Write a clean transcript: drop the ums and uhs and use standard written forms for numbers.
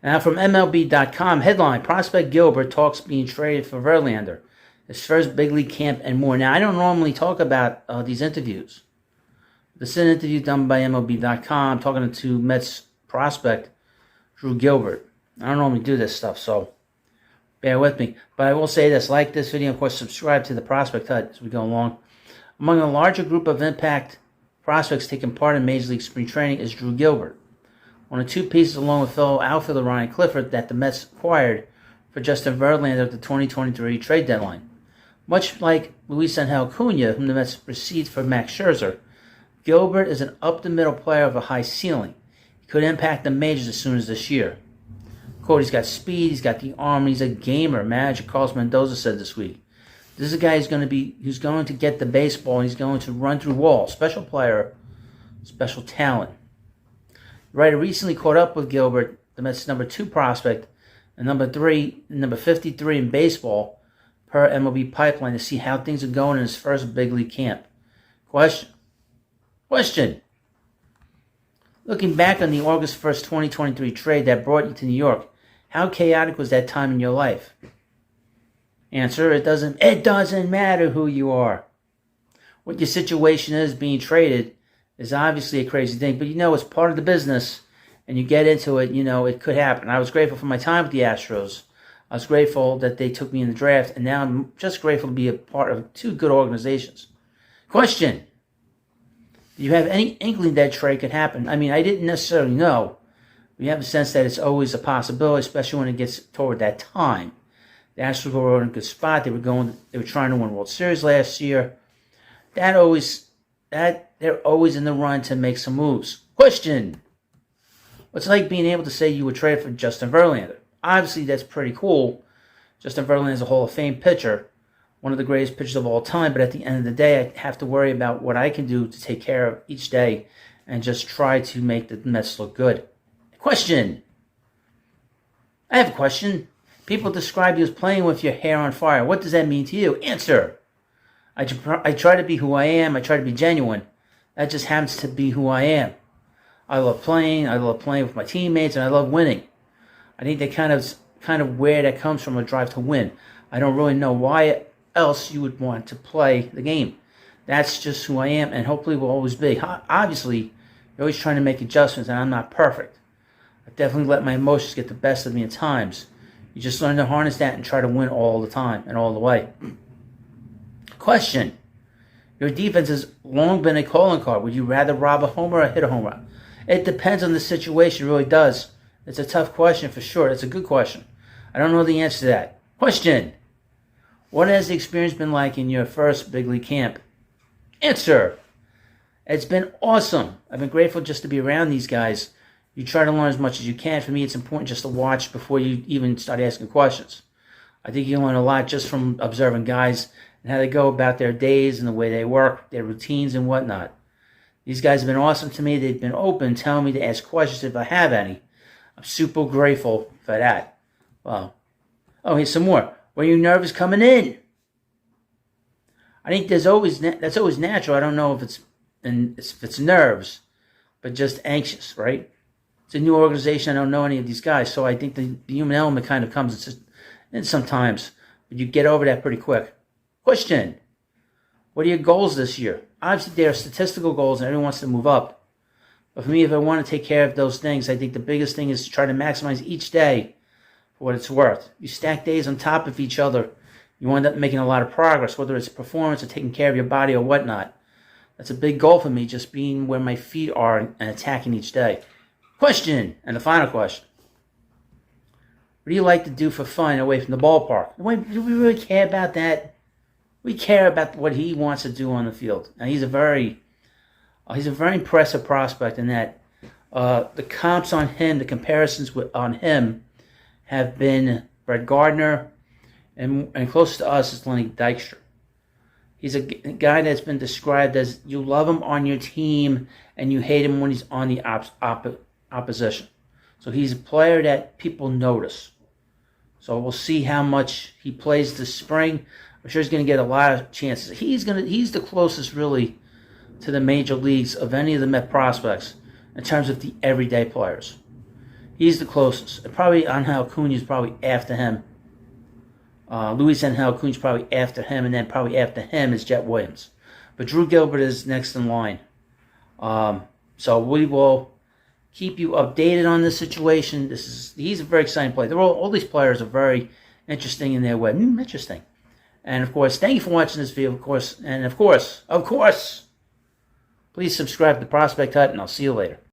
Now from MLB.com, headline, Prospect Gilbert talks being traded for Verlander, his first big league camp and more. Now, I don't normally talk about these interviews. This is an interview done by MLB.com talking to Mets prospect Drew Gilbert. I don't normally do this stuff, so bear with me. But I will say this, like this video, of course, subscribe to the Prospect Hut as we go along. Among a larger group of impact prospects taking part in Major League Spring Training is Drew Gilbert, one of two pieces along with fellow outfielder Ryan Clifford that the Mets acquired for Justin Verlander at the 2023 trade deadline. Much like Luis Angel Acuna, whom the Mets received for Max Scherzer, Gilbert is an up-the-middle player of a high ceiling. He could impact the majors as soon as this year. Quote, he's got speed, he's got the arm, he's a gamer, manager Carlos Mendoza said this week. This is a guy who's going to get the baseball and he's going to run through walls. Special player, special talent. The writer recently caught up with Gilbert, the Mets' number 2 prospect, and number 53 in baseball, per MLB Pipeline, to see how things are going in his first big league camp. Question. Looking back on the August 1st, 2023 trade that brought you to New York, how chaotic was that time in your life? Answer, it doesn't matter who you are. What your situation is being traded is obviously a crazy thing, but it's part of the business, and you get into it, it could happen. I was grateful for my time with the Astros. I was grateful that they took me in the draft, and now I'm just grateful to be a part of 2 good organizations. Question. Do you have any inkling that trade could happen? I mean, I didn't necessarily know. We have a sense that it's always a possibility, especially when it gets toward that time. The Astros were in a good spot. They were trying to win World Series last year. They're always in the run to make some moves. Question. What's it like being able to say you were traded for Justin Verlander? Obviously, that's pretty cool. Justin Verlander is a Hall of Fame pitcher, one of the greatest pitchers of all time, but at the end of the day, I have to worry about what I can do to take care of each day and just try to make the Mets look good. Question. I have a question. People describe you as playing with your hair on fire. What does that mean to you? Answer. I try to be who I am. I try to be genuine. That just happens to be who I am. I love playing. I love playing with my teammates, and I love winning. I think that kind of where that comes from, a drive to win. I don't really know why else you would want to play the game. That's just who I am, and hopefully will always be. Obviously, you're always trying to make adjustments, and I'm not perfect. I definitely let my emotions get the best of me at times. You just learn to harness that and try to win all the time and all the way. Question. Your defense has long been a calling card. Would you rather rob a homer or hit a home run? It depends on the situation. It really does. It's a tough question for sure. It's a good question. I don't know the answer to that. Question. What has the experience been like in your first big league camp? Answer. It's been awesome. I've been grateful just to be around these guys. You try to learn as much as you can. For me, it's important just to watch before you even start asking questions. I think you learn a lot just from observing guys and how they go about their days and the way they work, their routines and whatnot. These guys have been awesome to me. They've been open, telling me to ask questions if I have any. I'm super grateful for that. Wow. Oh, here's some more. Were you nervous coming in? I think that's always natural. I don't know if it's nerves, but just anxious, right? It's a new organization. I don't know any of these guys, so I think the human element kind of comes in sometimes, but you get over that pretty quick. Question. What are your goals this year? Obviously, there are statistical goals, and everyone wants to move up. But for me, if I want to take care of those things, I think the biggest thing is to try to maximize each day for what it's worth. You stack days on top of each other, you end up making a lot of progress, whether it's performance or taking care of your body or whatnot. That's a big goal for me, just being where my feet are and attacking each day. Question, and the final question. What do you like to do for fun away from the ballpark? Do we really care about that? We care about what he wants to do on the field. Now, he's a very impressive prospect in that the comps on him, the comparisons on him have been Brett Gardner, and close to us is Lenny Dykstra. He's a guy that's been described as you love him on your team and you hate him when he's on the opposition. So he's a player that people notice. So we'll see how much he plays this spring. I'm sure he's going to get a lot of chances. He's the closest really to the major leagues of any of the Met prospects in terms of the everyday players. He's the closest. Probably Angel Acuna is probably after him. Luis Angel Acuna is probably after him, and then probably after him is Jet Williams. But Drew Gilbert is next in line. So we will keep you updated on this situation. He's a very exciting player. All these players are very interesting in their way. Interesting. And of course, thank you for watching this video. Of course, please subscribe to Prospect Hut, and I'll see you later.